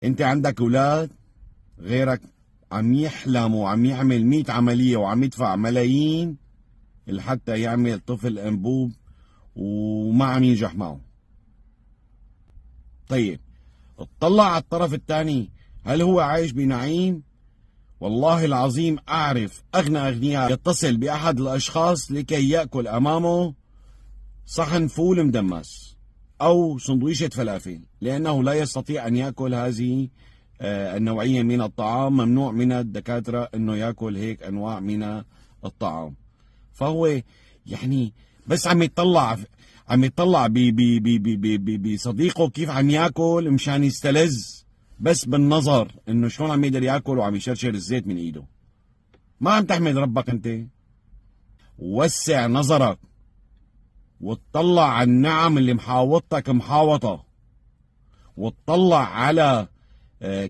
انت عندك اولاد، غيرك عم يحلم وعم يعمل 100 عملية وعم يدفع ملايين لحتى يعمل طفل انبوب وما عم ينجح معه. طيب اطلع على الطرف الثاني، هل هو عايش بنعيم؟ والله العظيم أعرف أغنى أغنياء يتصل بأحد الأشخاص لكي يأكل أمامه صحن فول مدمس أو سندويشة فلافل، لأنه لا يستطيع أن يأكل هذه النوعية من الطعام. ممنوع من الدكاترة أنه يأكل هيك أنواع من الطعام. فهو يعني بس عم يطلع بصديقه كيف عم ياكل مشان يستلذ، بس بالنظر انه شلون عم يقدر ياكل وعم يشرشر الزيت من ايده. ما عم تحمد ربك انت. وسع نظرك وتطلع على النعم اللي محاوطتك محاوطة، وتطلع على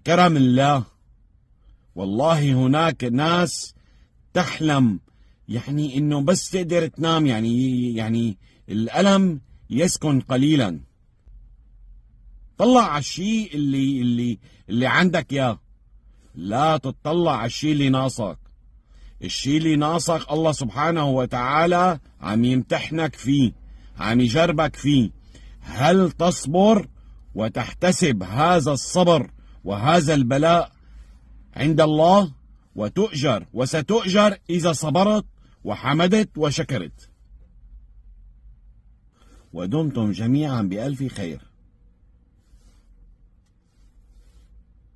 كرم الله. والله هناك ناس تحلم يعني انه بس تقدر تنام، يعني الألم يسكن قليلا. طلع على الشيء اللي عندك اياه، لا تطلع على الشيء اللي ناقصك. الشيء اللي ناقصك الله سبحانه وتعالى عم يمتحنك فيه، عم يجربك فيه. هل تصبر وتحتسب هذا الصبر وهذا البلاء عند الله وتؤجر، وستؤجر إذا صبرت وحمدت وشكرت. ودمتم جميعا بألف خير.